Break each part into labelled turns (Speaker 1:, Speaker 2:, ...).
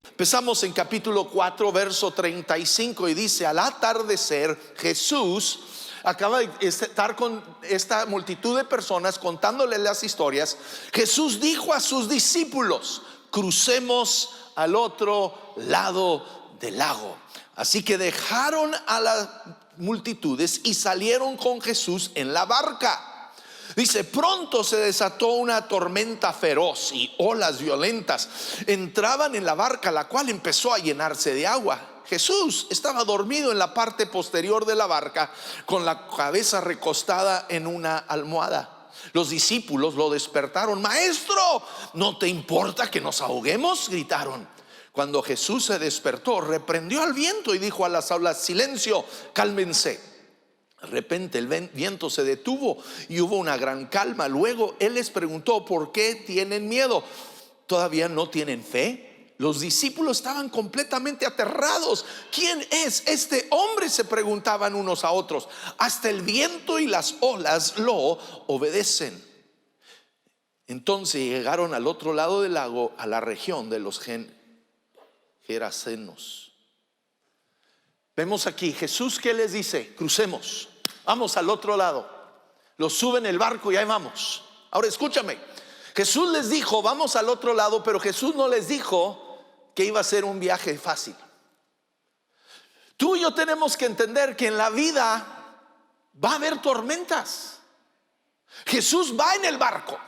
Speaker 1: Empezamos en capítulo 4, verso 35, y dice: al atardecer, Jesús acaba de estar con esta multitud de personas contándole las historias. Jesús dijo a sus discípulos: crucemos al otro lado del lago. Así que dejaron a las multitudes y salieron con Jesús en la barca. Dice: pronto se desató una tormenta feroz y olas violentas entraban en la barca, la cual empezó a llenarse de agua. Jesús estaba dormido en la parte posterior de la barca, con la cabeza recostada en una almohada. Los discípulos lo despertaron. Maestro, ¿no te importa que nos ahoguemos?, gritaron. Cuando Jesús se despertó, reprendió al viento y dijo a las olas: silencio, cálmense. De repente el viento se detuvo y hubo una gran calma. Luego él les preguntó: ¿por qué tienen miedo? ¿Todavía no tienen fe? Los discípulos estaban completamente aterrados. ¿Quién es este hombre?, se preguntaban unos a otros. Hasta el viento y las olas lo obedecen. Entonces llegaron al otro lado del lago, a la región de los Gerasenos. Vemos aquí Jesús que les dice: crucemos, vamos al otro lado. Los suben el barco y ahí vamos. Ahora escúchame, Jesús les dijo: vamos al otro lado, pero Jesús no les dijo que iba a ser un viaje fácil. Tú y yo tenemos que entender que en la vida va a haber tormentas. Jesús va en el barco.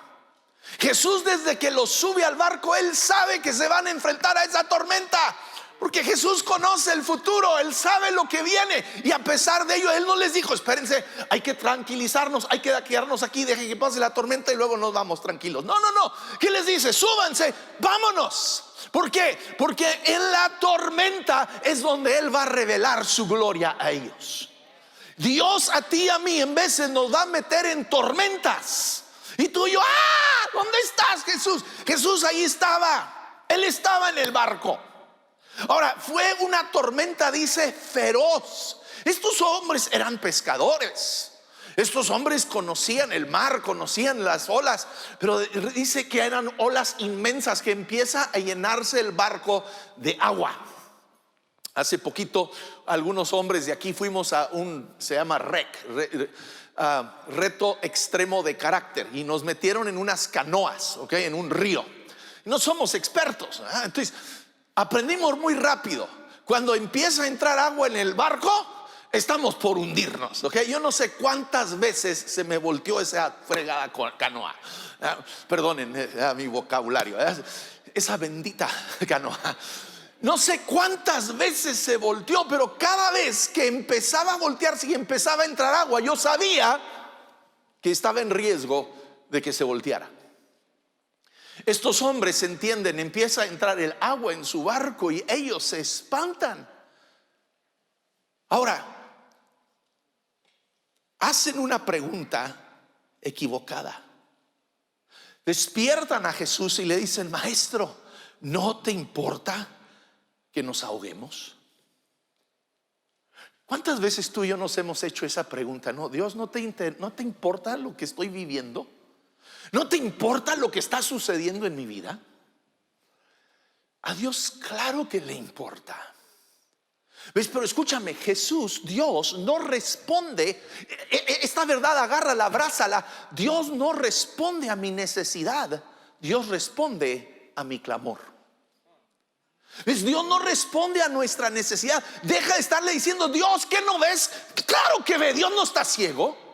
Speaker 1: Jesús, desde que los sube al barco, él sabe que se van a enfrentar a esa tormenta, porque Jesús conoce el futuro, él sabe lo que viene. Y a pesar de ello, él no les dijo: espérense, hay que tranquilizarnos, hay que quedarnos aquí, dejen que pase la tormenta y luego nos vamos tranquilos. No. ¿Qué les dice? Súbanse, vámonos. ¿Por qué? Porque en la tormenta es donde él va a revelar su gloria a ellos. Dios a ti y a mí en veces nos va a meter en tormentas. Y tú y yo: ¿dónde estás, Jesús? Jesús ahí estaba. Él estaba en el barco. Ahora, fue una tormenta, dice, feroz. Estos hombres eran pescadores. Estos hombres conocían el mar, conocían las olas, pero dice que eran olas inmensas, que empieza a llenarse el barco de agua. Hace poquito algunos hombres de aquí fuimos a se llama reto extremo de carácter, y nos metieron en unas canoas, en un río. No somos expertos, entonces aprendimos muy rápido. Cuando empieza a entrar agua en el barco, estamos por hundirnos, Yo no sé cuántas veces se me volteó esa fregada canoa. Perdonen mi vocabulario, esa bendita canoa. No sé cuántas veces se volteó, pero cada vez que empezaba a voltearse y empezaba a entrar agua, yo sabía que estaba en riesgo de que se volteara. Estos hombres entienden, empieza a entrar el agua en su barco y ellos se espantan. Ahora, hacen una pregunta equivocada. Despiertan a Jesús y le dicen: maestro, ¿no te importa que nos ahoguemos? ¿Cuántas veces tú y yo nos hemos hecho esa pregunta? No, Dios, ¿no te importa lo que estoy viviendo? ¿No te importa lo que está sucediendo en mi vida? A Dios claro que le importa. ¿Ves? Pero escúchame, Jesús, Dios no responde. Esta verdad agárrala, abrázala. Dios no responde a mi necesidad, Dios responde a mi clamor. ¿Ves? Dios no responde a nuestra necesidad. Deja de estarle diciendo: Dios, ¿qué no ves? Claro que ve, Dios no está ciego.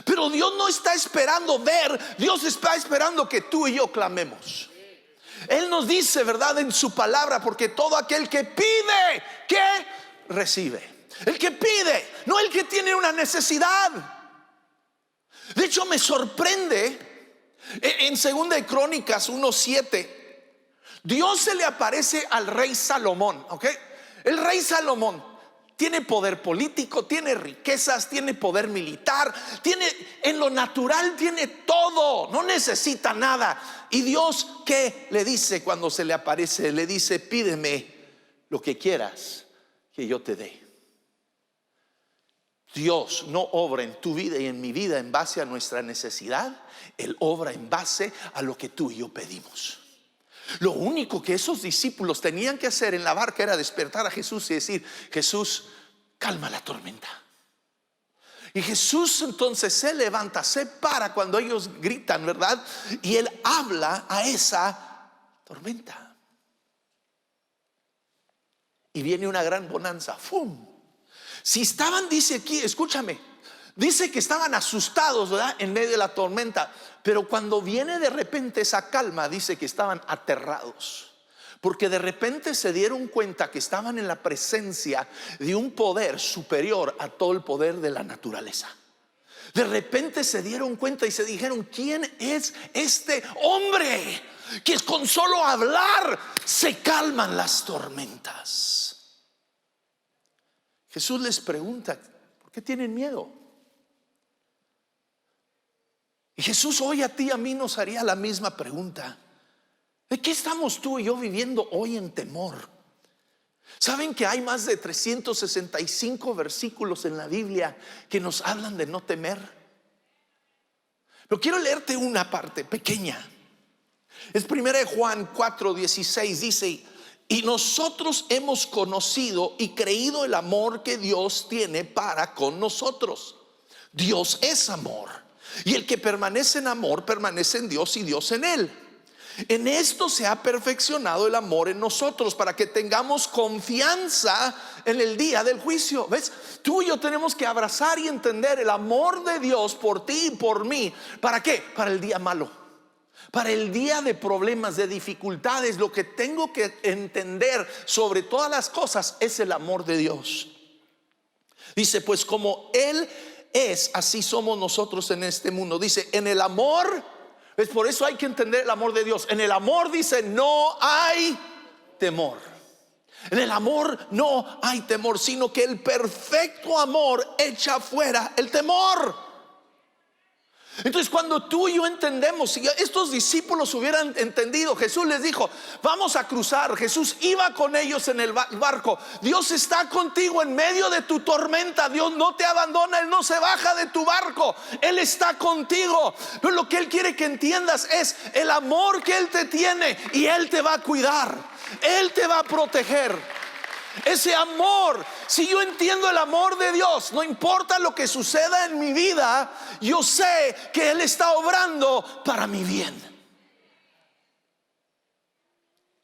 Speaker 1: Pero Dios no está esperando ver, Dios está esperando que tú y yo clamemos. Él nos dice, ¿verdad?, en su palabra: porque todo aquel que pide, ¿qué? Recibe. El que pide, no el que tiene una necesidad. De hecho, me sorprende en 2 de Crónicas 1:7. Dios se le aparece al rey Salomón, El rey Salomón tiene poder político, tiene riquezas, tiene poder militar, en lo natural tiene todo, no necesita nada. Y Dios, ¿qué le dice cuando se le aparece? Le dice: pídeme lo que quieras que yo te dé. Dios no obra en tu vida y en mi vida en base a nuestra necesidad. Él obra en base a lo que tú y yo pedimos. Lo único que esos discípulos tenían que hacer en la barca era despertar a Jesús y decir: Jesús, calma la tormenta. Y Jesús entonces se levanta, se para cuando ellos gritan, ¿verdad? Y Él habla a esa tormenta. Y viene una gran bonanza. ¡Fum! Si estaban, dice aquí, escúchame, dice que estaban asustados, ¿verdad?, en medio de la tormenta. Pero cuando viene de repente esa calma, dice que estaban aterrados. Porque de repente se dieron cuenta que estaban en la presencia de un poder superior a todo el poder de la naturaleza. De repente se dieron cuenta y se dijeron: ¿quién es este hombre que con solo hablar se calman las tormentas? Jesús les pregunta: ¿por qué tienen miedo? Y Jesús hoy a ti y a mí nos haría la misma pregunta. ¿De qué estamos tú y yo viviendo hoy en temor? ¿Saben que hay más de 365 versículos en la Biblia que nos hablan de no temer? Pero quiero leerte una parte pequeña. Es 1 Juan 4:16, dice: y nosotros hemos conocido y creído el amor que Dios tiene para con nosotros. Dios es amor, y el que permanece en amor permanece en Dios y Dios en él. En esto se ha perfeccionado el amor en nosotros, para que tengamos confianza en el día del juicio. ¿Ves? Tú y yo tenemos que abrazar y entender el amor de Dios por ti y por mí. ¿Para qué? Para el día malo, para el día de problemas, de dificultades. Lo que tengo que entender sobre todas las cosas es el amor de Dios. Dice: pues como Él es, así somos nosotros en este mundo. Dice: en el amor. Es por eso hay que entender el amor de Dios. En el amor, dice, no hay temor. En el amor no hay temor, sino que el perfecto amor echa fuera el temor. Entonces, cuando tú y yo entendemos, si estos discípulos hubieran entendido, Jesús les dijo: vamos a cruzar. Jesús iba con ellos en el barco. Dios está contigo en medio de tu tormenta. Dios no te abandona, Él no se baja de tu barco, Él está contigo. Pero lo que Él quiere que entiendas es el amor que Él te tiene, y Él te va a cuidar, Él te va a proteger. Ese amor, si yo entiendo el amor de Dios, no importa lo que suceda en mi vida, yo sé que Él está obrando para mi bien.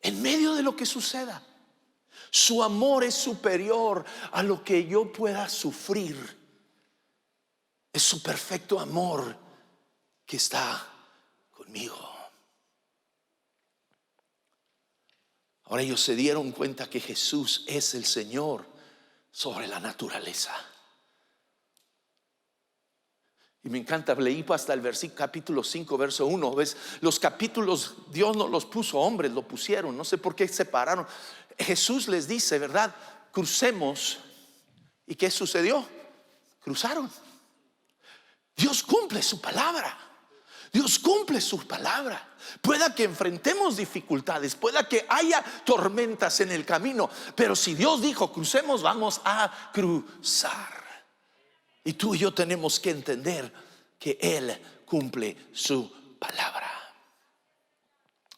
Speaker 1: En medio de lo que suceda, su amor es superior a lo que yo pueda sufrir. Es su perfecto amor que está conmigo. Ahora ellos se dieron cuenta que Jesús es el Señor sobre la naturaleza. Y me encanta, leí hasta el versículo capítulo 5, verso 1. ¿Ves? Los capítulos Dios no los puso hombres, lo pusieron. No sé por qué separaron. Jesús les dice, ¿verdad? Crucemos. ¿Y qué sucedió? Cruzaron. Dios cumple su palabra. Dios cumple su palabra. Pueda que enfrentemos dificultades, pueda que haya tormentas en el camino, pero si Dios dijo crucemos, vamos a cruzar. Y tú y yo tenemos que entender que Él cumple su palabra.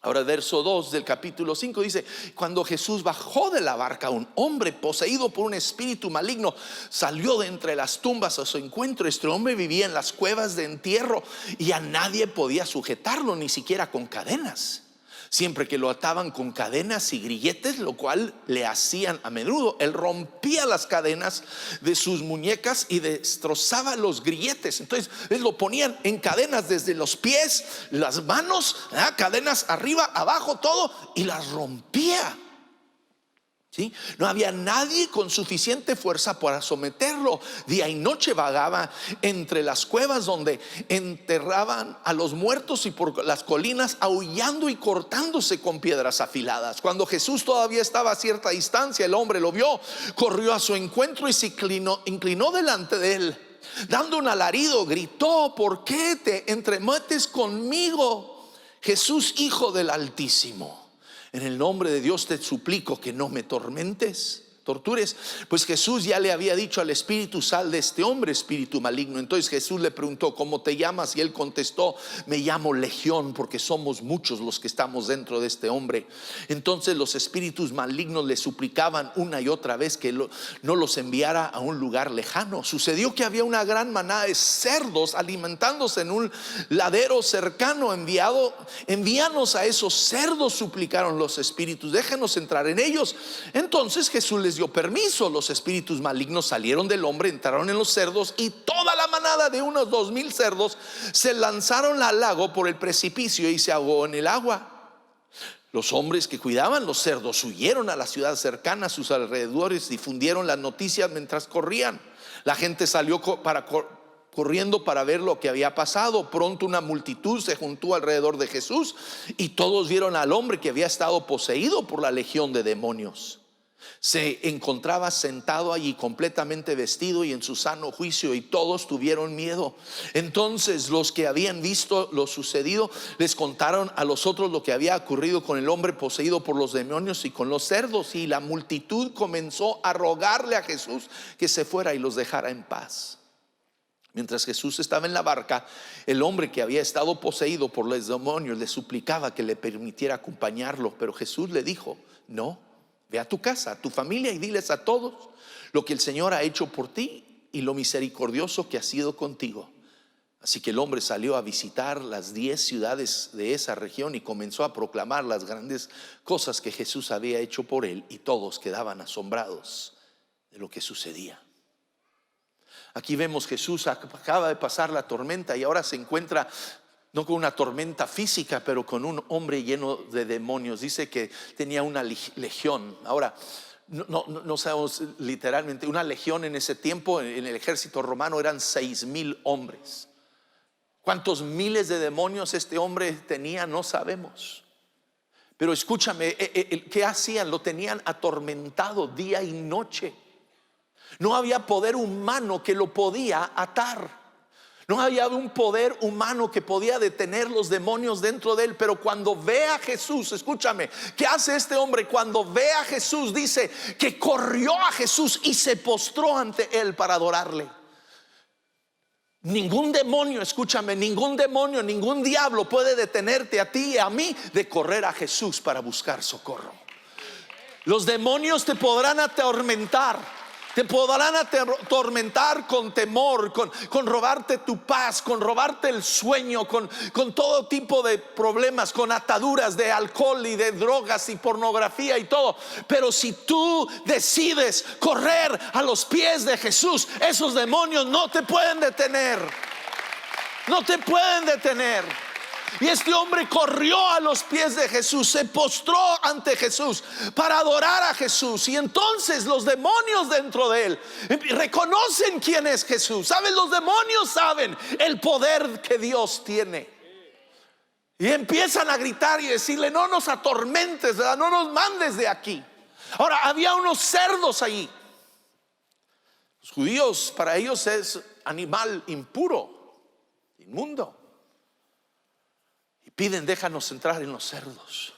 Speaker 1: Ahora verso 2 del capítulo 5 dice: cuando Jesús bajó de la barca, un hombre poseído por un espíritu maligno salió de entre las tumbas a su encuentro. Este hombre vivía en las cuevas de entierro y a nadie podía sujetarlo, ni siquiera con cadenas. Siempre que lo ataban con cadenas y grilletes, lo cual le hacían a menudo, él rompía las cadenas de sus muñecas y destrozaba los grilletes. Entonces lo ponían en cadenas desde los pies, las manos, cadenas arriba, abajo, todo, y las rompía. ¿Sí? No había nadie con suficiente fuerza para someterlo. Día y noche vagaba entre las cuevas donde enterraban a los muertos y por las colinas, aullando y cortándose con piedras afiladas. Cuando Jesús todavía estaba a cierta distancia, el hombre lo vio, corrió a su encuentro y se inclinó delante de él. Dando un alarido, gritó: ¿por qué te entremetes conmigo, Jesús, Hijo del Altísimo? En el nombre de Dios te suplico que no me tormentes. tortures. Pues Jesús ya le había dicho al espíritu: sal de este hombre, espíritu maligno. Entonces Jesús le preguntó: ¿cómo te llamas? Y él contestó: me llamo Legión, porque somos muchos los que estamos dentro de este hombre. Entonces los espíritus malignos le suplicaban una y otra vez que no los enviara a un lugar lejano. Sucedió que había una gran manada de cerdos alimentándose en un ladero cercano. Envíanos a esos cerdos, suplicaron los espíritus, déjenos entrar en ellos. Entonces Jesús les dio permiso. Los espíritus malignos salieron del hombre, entraron en los cerdos, y toda la manada de unos 2,000 cerdos se lanzaron al lago por el precipicio y se ahogó en el agua. Los hombres que cuidaban los cerdos huyeron a la ciudad cercana, a sus alrededores, difundieron las noticias mientras corrían. La gente salió corriendo para ver lo que había pasado. Pronto una multitud se juntó alrededor de Jesús, y todos vieron al hombre que había estado poseído por la legión de demonios. Se encontraba sentado allí completamente vestido y en su sano juicio, y todos tuvieron miedo. Entonces los que habían visto lo sucedido les contaron a los otros lo que había ocurrido con el hombre poseído por los demonios y con los cerdos. Y la multitud comenzó a rogarle a Jesús que se fuera y los dejara en paz. Mientras Jesús estaba en la barca, el hombre que había estado poseído por los demonios le suplicaba que le permitiera acompañarlo. Pero Jesús le dijo: no, ve a tu casa, a tu familia, y diles a todos lo que el Señor ha hecho por ti y lo misericordioso que ha sido contigo. Así que el hombre salió a visitar las 10 ciudades de esa región y comenzó a proclamar las grandes cosas que Jesús había hecho por él, y todos quedaban asombrados de lo que sucedía. Aquí vemos: Jesús acaba de pasar la tormenta y ahora se encuentra no con una tormenta física, pero con un hombre lleno de demonios. Dice que tenía una legión. Ahora, no sabemos literalmente. Una legión en ese tiempo, en el ejército romano, eran 6,000 hombres. ¿Cuántos miles de demonios este hombre tenía? No sabemos. Pero escúchame, ¿qué hacían? Lo tenían atormentado día y noche. No había poder humano que lo podía atar. No había un poder humano que podía detener los demonios dentro de él. Pero cuando ve a Jesús, escúchame, ¿qué hace este hombre? Cuando ve a Jesús, dice que corrió a Jesús y se postró ante él para adorarle. Ningún demonio, escúchame, ningún demonio, ningún diablo puede detenerte a ti y a mí de correr a Jesús para buscar socorro. Los demonios te podrán atormentar. Te podrán atormentar con temor, con robarte tu paz, con robarte el sueño, con todo tipo de problemas, con ataduras de alcohol y de drogas y pornografía y todo. Pero si tú decides correr a los pies de Jesús, esos demonios no te pueden detener. No te pueden detener. Y este hombre corrió a los pies de Jesús, se postró ante Jesús para adorar a Jesús. Y entonces los demonios dentro de él reconocen quién es Jesús. ¿Saben? Los demonios saben el poder que Dios tiene. Y empiezan a gritar y decirle: no nos atormentes, ¿verdad? No nos mandes de aquí. Ahora, había unos cerdos allí. Los judíos, para ellos es animal impuro, inmundo. Piden: déjanos entrar en los cerdos.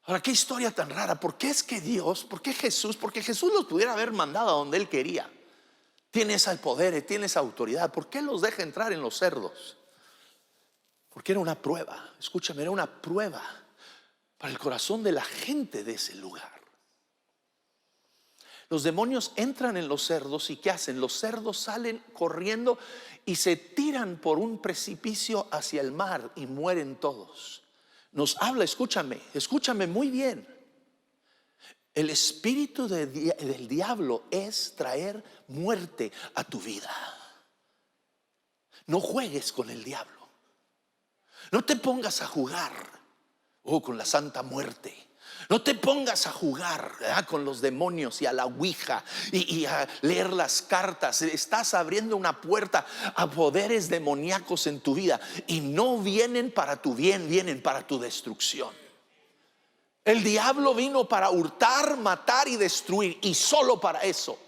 Speaker 1: Ahora, qué historia tan rara. ¿Por qué es que Dios, por qué Jesús? Porque Jesús los pudiera haber mandado a donde él quería. Tiene ese poder, tiene esa autoridad. ¿Por qué los deja entrar en los cerdos? Porque era una prueba. Escúchame, era una prueba para el corazón de la gente de ese lugar. Los demonios entran en los cerdos, y ¿qué hacen? Los cerdos salen corriendo y se tiran por un precipicio hacia el mar y mueren todos. Nos habla, escúchame muy bien. El espíritu del diablo es traer muerte a tu vida. No juegues con el diablo. No te pongas a jugar con la santa muerte. No te pongas a jugar con los demonios y a la ouija y a leer las cartas. Estás abriendo una puerta a poderes demoníacos en tu vida, y no vienen para tu bien, vienen para tu destrucción. El diablo vino para hurtar, matar y destruir, y solo para eso.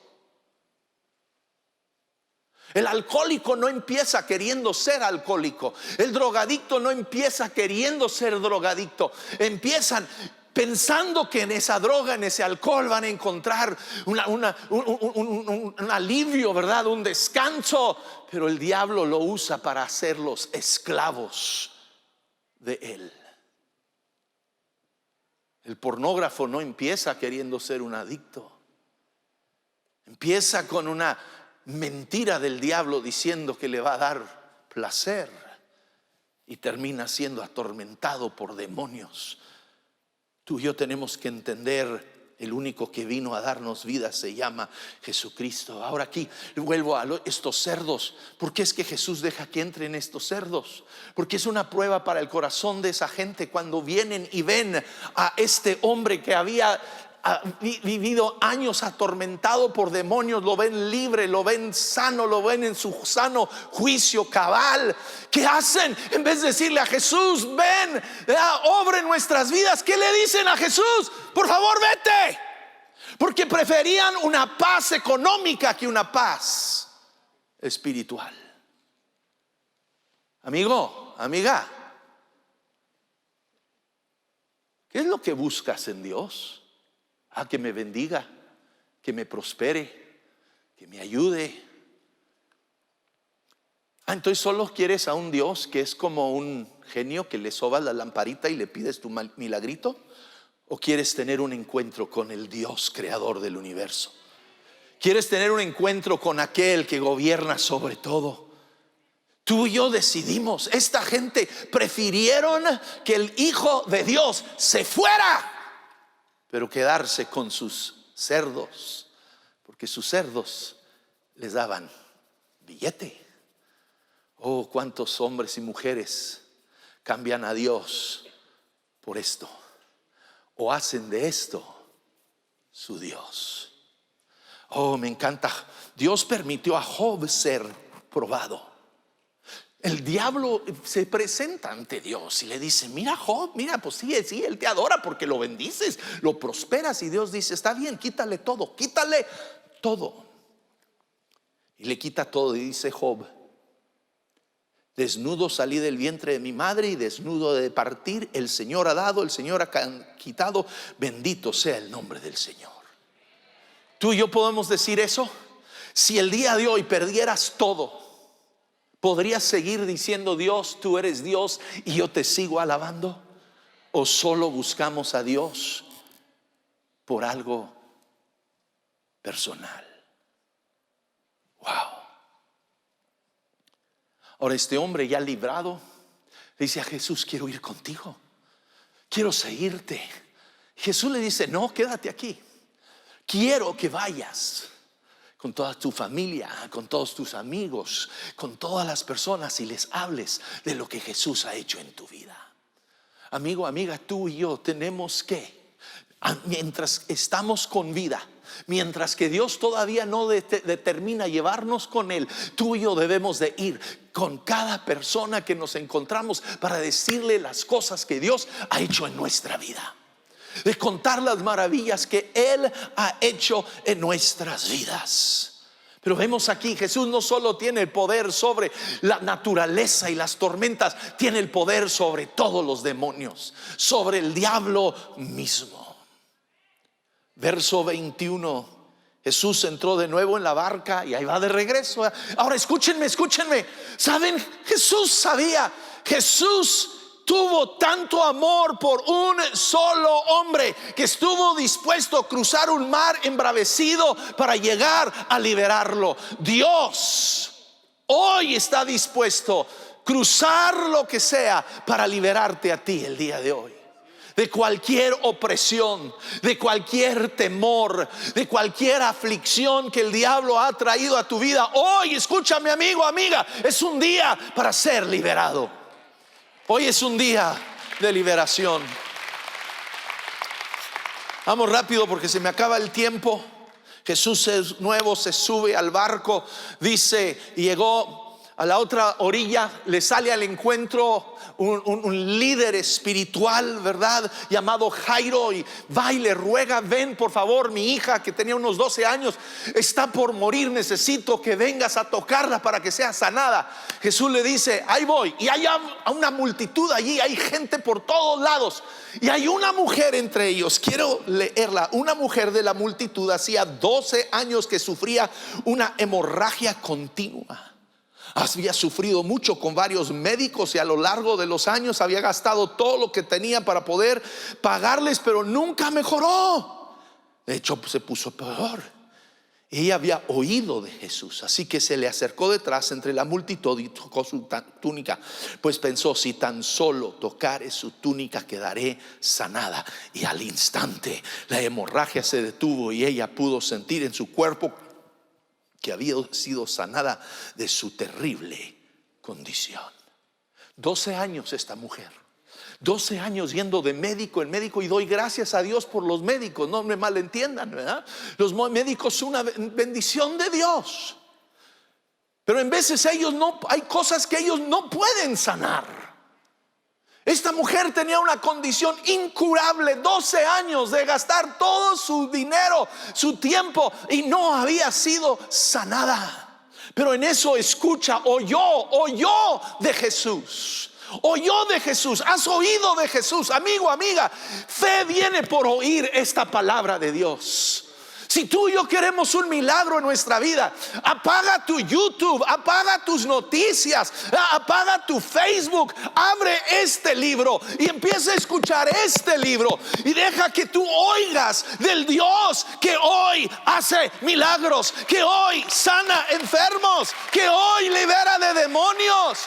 Speaker 1: El alcohólico no empieza queriendo ser alcohólico. El drogadicto no empieza queriendo ser drogadicto. Empiezan pensando que en esa droga, en ese alcohol van a encontrar un alivio, ¿verdad? Un descanso. Pero el diablo lo usa para hacerlos esclavos de él. El pornógrafo no empieza queriendo ser un adicto. Empieza con una mentira del diablo diciendo que le va a dar placer y termina siendo atormentado por demonios. Tú y yo tenemos que entender: el único que vino a darnos vida se llama Jesucristo. Ahora aquí vuelvo a estos cerdos. ¿Por qué es que Jesús deja que entren estos cerdos? Porque es una prueba para el corazón de esa gente cuando vienen y ven a este hombre que había vivido años atormentado por demonios. Lo ven libre, lo ven sano, lo ven en su sano juicio cabal. ¿Qué hacen? En vez de decirle a Jesús: ven, obra en nuestras vidas, ¿qué le dicen a Jesús? Por favor, vete. Porque preferían una paz económica que una paz espiritual. Amigo, amiga, ¿qué es lo que buscas en Dios? Que me bendiga, que me prospere, que me ayude. Entonces solo quieres a un Dios que es como un genio que le sobas la lamparita y le pides tu milagrito. ¿O quieres tener un encuentro con el Dios creador del universo? ¿Quieres tener un encuentro con aquel que gobierna sobre todo? Tú y yo decidimos. Esta gente prefirieron que el Hijo de Dios se fuera, pero quedarse con sus cerdos, porque sus cerdos les daban billete. Oh, cuántos hombres y mujeres cambian a Dios por esto, o hacen de esto su Dios. Oh, me encanta. Dios permitió a Job ser probado. El diablo se presenta ante Dios y le dice: mira, Job, mira, pues sí, él te adora porque lo bendices, lo prosperas. Y Dios dice: está bien, quítale todo, quítale todo. Y le quita todo y dice Job: desnudo salí del vientre de mi madre y desnudo de partir. El Señor ha dado, el Señor ha quitado. Bendito sea el nombre del Señor. Tú y yo podemos decir eso. Si el día de hoy perdieras todo, ¿podrías seguir diciendo: Dios, tú eres Dios y yo te sigo alabando? ¿O solo buscamos a Dios por algo personal? Wow. Ahora este hombre ya librado dice a Jesús: quiero ir contigo, quiero seguirte. Jesús le dice: no, quédate aquí. Quiero que vayas con toda tu familia, con todos tus amigos, con todas las personas, y les hables de lo que Jesús ha hecho en tu vida. Amigo, amiga, tú y yo tenemos que, mientras estamos con vida, mientras que Dios todavía no determina llevarnos con Él, tú y yo debemos de ir con cada persona que nos encontramos para decirle las cosas que Dios ha hecho en nuestra vida, de contar las maravillas que Él ha hecho en nuestras vidas. Pero vemos aquí, Jesús no solo tiene el poder sobre la naturaleza y las tormentas, tiene el poder sobre todos los demonios, sobre el diablo mismo. Verso 21. Jesús entró de nuevo en la barca y ahí va de regreso. Ahora escúchenme. ¿Saben? Jesús sabía. Jesús tuvo tanto amor por un solo hombre que estuvo dispuesto a cruzar un mar embravecido para llegar a liberarlo. Dios hoy está dispuesto a cruzar lo que sea para liberarte a ti el día de hoy. De cualquier opresión, de cualquier temor, de cualquier aflicción que el diablo ha traído a tu vida. Hoy, escúchame, amigo, amiga, es un día para ser liberado. Hoy es un día de liberación. Vamos rápido porque se me acaba el tiempo. Jesús de nuevo se sube al barco. Dice, llegó A la otra orilla le sale al encuentro un líder espiritual, ¿verdad? Llamado Jairo, y va y le ruega: ven por favor, mi hija que tenía unos 12 años está por morir, necesito que vengas a tocarla para que sea sanada. Jesús le dice: ahí voy. Y hay una multitud allí, hay gente por todos lados, y hay una mujer entre ellos. Quiero leerla. Una mujer de la multitud hacía 12 años que sufría una hemorragia continua. Había sufrido mucho con varios médicos y a lo largo de los años había gastado todo lo que tenía para poder pagarles, pero nunca mejoró. De hecho, se puso peor. Ella había oído de Jesús, así que se le acercó detrás entre la multitud y tocó su túnica, pues pensó: si tan solo tocare su túnica quedaré sanada. Y al instante la hemorragia se detuvo y ella pudo sentir en su cuerpo que había sido sanada de su terrible condición. 12 años esta mujer, 12 años yendo de médico en médico, y doy gracias a Dios por los médicos, no me malentiendan, ¿verdad? Los médicos son una bendición de Dios, pero en veces hay cosas que ellos no pueden sanar. Esta mujer tenía una condición incurable, 12 años de gastar todo su dinero, su tiempo, y no había sido sanada. Pero en eso oyó de Jesús. Oyó de Jesús. Has oído de Jesús, amigo, amiga. Fe viene por oír esta palabra de Dios. Si tú y yo queremos un milagro en nuestra vida, apaga tu YouTube, apaga tus noticias, apaga tu Facebook, abre este libro y empieza a escuchar este libro, y deja que tú oigas del Dios que hoy hace milagros, que hoy sana enfermos, que hoy libera de demonios.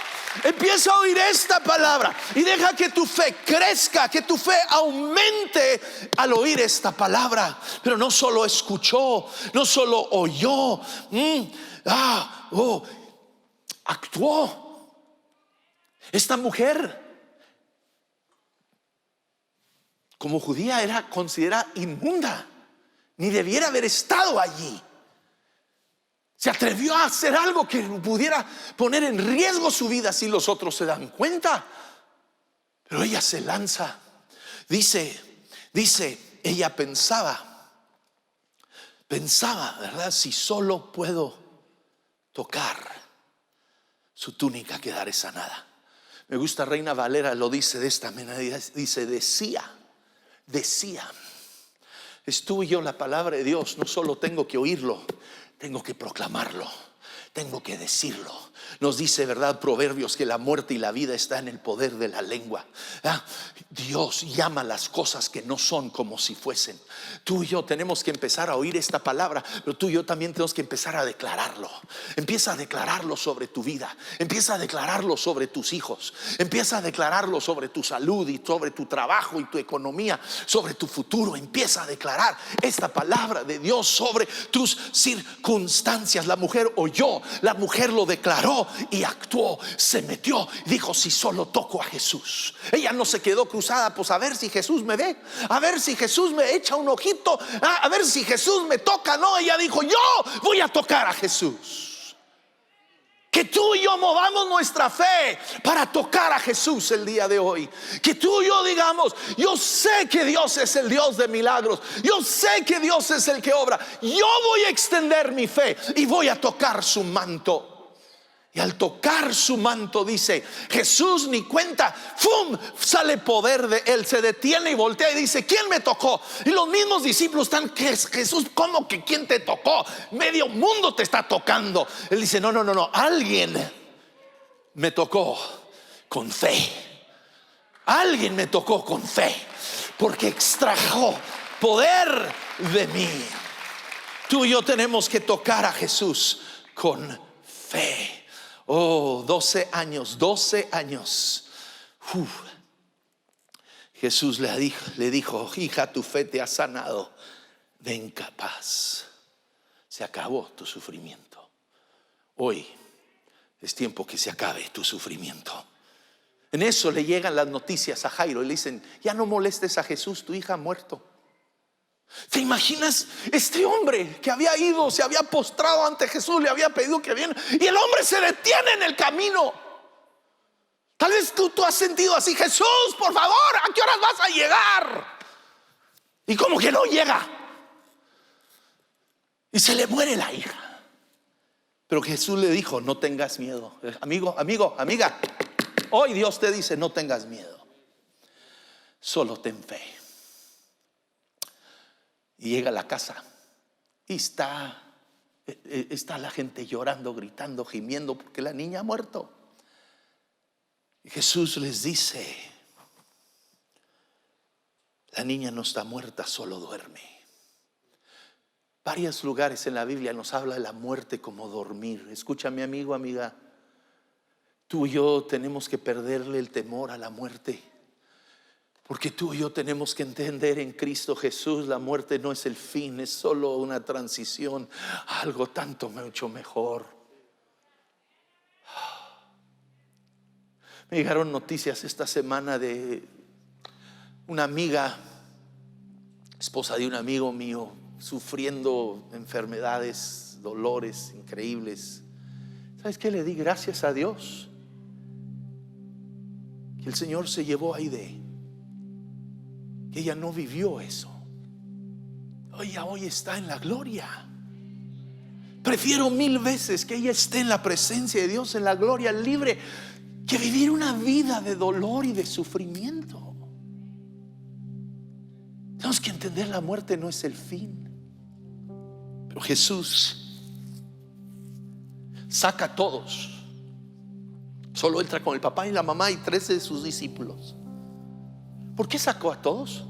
Speaker 1: Empieza a oír esta palabra y deja que tu fe crezca, que tu fe aumente al oír esta palabra. Pero no solo escuchó, no solo oyó, actuó. Esta mujer, como judía, era considerada inmunda, ni debiera haber estado allí. Se atrevió a hacer algo que pudiera poner en riesgo su vida si los otros se dan cuenta. Pero ella se lanza. Dice, ella pensaba, ¿verdad? Si solo puedo tocar su túnica, quedaré sanada. Me gusta, Reina Valera lo dice de esta manera. Dice: decía. Es tú y yo la palabra de Dios. No solo tengo que oírlo, tengo que proclamarlo, tengo que decirlo. Nos dice, ¿verdad?, Proverbios, que la muerte y la vida está en el poder de la lengua. Dios llama las cosas que no son como si fuesen. Tú y yo tenemos que empezar a oír esta palabra, pero tú y yo también tenemos que empezar a declararlo. Empieza a declararlo sobre tu vida, empieza a declararlo sobre tus hijos, empieza a declararlo sobre tu salud y sobre tu trabajo y tu economía, sobre tu futuro. Empieza a declarar esta palabra de Dios sobre tus circunstancias. La mujer oyó, la mujer lo declaró y actuó, se metió, dijo: si solo toco a Jesús. Ella no se quedó cruzada, pues a ver si Jesús me ve, a ver si Jesús me echa un ojito, a ver si Jesús me toca. No, ella dijo: yo voy a tocar a Jesús. Que tú y yo movamos nuestra fe para tocar a Jesús el día de hoy. Que tú y yo digamos: yo sé que Dios es el Dios de milagros, yo sé que Dios es el que obra. Yo voy a extender mi fe y voy a tocar su manto. Y al tocar su manto, dice, Jesús ni cuenta, ¡fum!, sale poder de él. Se detiene y voltea y dice: ¿quién me tocó? Y los mismos discípulos están: Jesús, ¿cómo que quién te tocó? Medio mundo te está tocando. Él dice: no, alguien me tocó con fe. Alguien me tocó con fe, porque extrajo poder de mí. Tú y yo tenemos que tocar a Jesús con fe. 12 años. Jesús le dijo: hija, tu fe te ha sanado, ven capaz. Se acabó tu sufrimiento. Hoy es tiempo que se acabe tu sufrimiento. En eso le llegan las noticias a Jairo y le dicen: ya no molestes a Jesús, tu hija ha muerto. ¿Te imaginas este hombre que había ido, se había postrado ante Jesús, le había pedido que viera, y el hombre se detiene en el camino? Tal vez tú has sentido así: Jesús, por favor, ¿a qué horas vas a llegar? Y como que no llega, y se le muere la hija. Pero Jesús le dijo: no tengas miedo. Amigo, amiga, hoy Dios te dice: no tengas miedo, solo ten fe. Y llega a la casa y está la gente llorando, gritando, gimiendo porque la niña ha muerto. Y Jesús les dice: la niña no está muerta, solo duerme. Varios lugares en la Biblia nos habla de la muerte como dormir. Escúchame, amigo, amiga, tú y yo tenemos que perderle el temor a la muerte, porque tú y yo tenemos que entender en Cristo Jesús la muerte no es el fin, es solo una transición a algo tanto mucho mejor. Me llegaron noticias esta semana de una amiga, esposa de un amigo mío, sufriendo enfermedades, dolores increíbles. ¿Sabes qué? Le di gracias a Dios que el Señor se llevó a Aide, que ella no vivió eso. Ella hoy está en la gloria. Prefiero 1000 veces que ella esté en la presencia de Dios, en la gloria libre, que vivir una vida de dolor y de sufrimiento. Tenemos que entender: la muerte no es el fin. Pero Jesús saca a todos. Solo entra con el papá y la mamá y 13 de sus discípulos. ¿Por qué sacó a todos?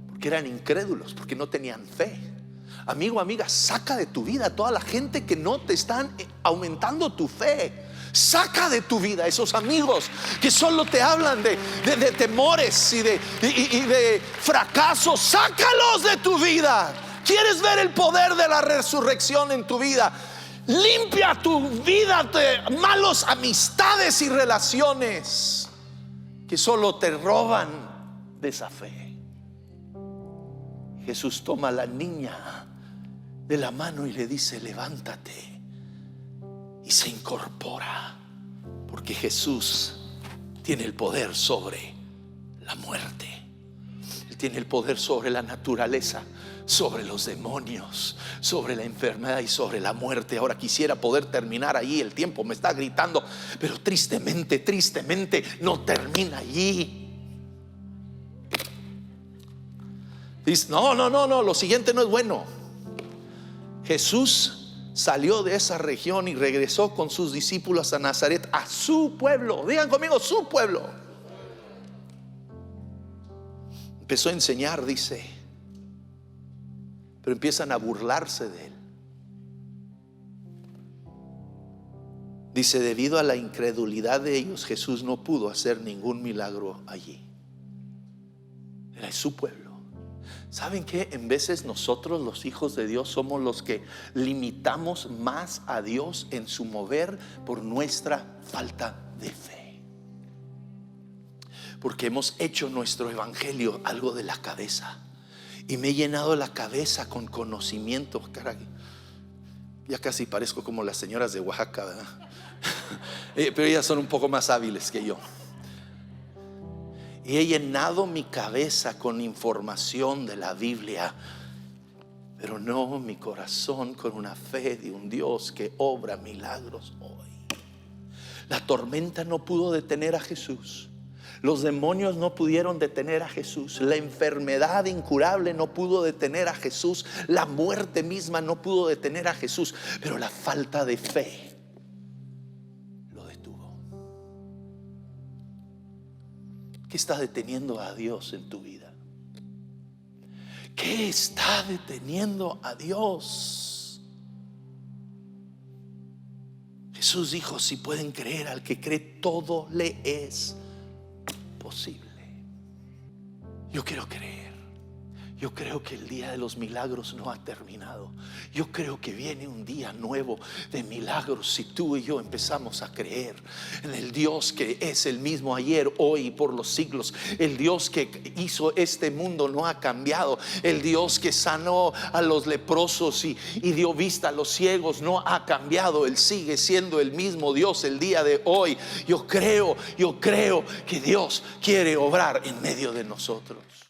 Speaker 1: Porque eran incrédulos, porque no tenían fe. Amigo, amiga, saca de tu vida a toda la gente que no te están aumentando tu fe. Saca de tu vida a esos amigos que solo te hablan de temores y de fracasos. Sácalos de tu vida. ¿Quieres ver el poder de la resurrección en tu vida? Limpia tu vida de malas amistades y relaciones que solo te roban de esa fe. Jesús toma a la niña de la mano y le dice: levántate. Y se incorpora, porque Jesús tiene el poder sobre la muerte. Él tiene el poder sobre la naturaleza, sobre los demonios, sobre la enfermedad y sobre la muerte. Ahora quisiera poder terminar allí, el tiempo me está gritando, pero tristemente no termina allí. Dice: no, lo siguiente no es bueno. Jesús salió de esa región y regresó con sus discípulos a Nazaret, a su pueblo. Digan conmigo: su pueblo. Empezó a enseñar, dice, pero empiezan a burlarse de él. Dice: debido a la incredulidad de ellos, Jesús no pudo hacer ningún milagro allí. Era su pueblo. ¿Saben qué? En veces nosotros, los hijos de Dios, somos los que limitamos más a Dios en su mover por nuestra falta de fe, porque hemos hecho nuestro evangelio algo de la cabeza. Y me he llenado la cabeza con conocimiento. Caray, ya casi parezco como las señoras de Oaxaca, ¿verdad? Pero ellas son un poco más hábiles que yo. Y he llenado mi cabeza con información de la Biblia, pero no mi corazón con una fe de un Dios que obra milagros hoy. La tormenta no pudo detener a Jesús. Los demonios no pudieron detener a Jesús. La enfermedad incurable no pudo detener a Jesús. La muerte misma no pudo detener a Jesús. Pero la falta de fe lo detuvo. ¿Qué está deteniendo a Dios en tu vida? ¿Qué está deteniendo a Dios? Jesús dijo: si pueden creer, al que cree todo le es posible. Yo quiero creer. Yo creo que el día de los milagros no ha terminado. Yo creo que viene un día nuevo de milagros si tú y yo empezamos a creer en el Dios que es el mismo ayer, hoy y por los siglos. El Dios que hizo este mundo no ha cambiado. El Dios que sanó a los leprosos y dio vista a los ciegos no ha cambiado. Él sigue siendo el mismo Dios el día de hoy. Yo creo que Dios quiere obrar en medio de nosotros.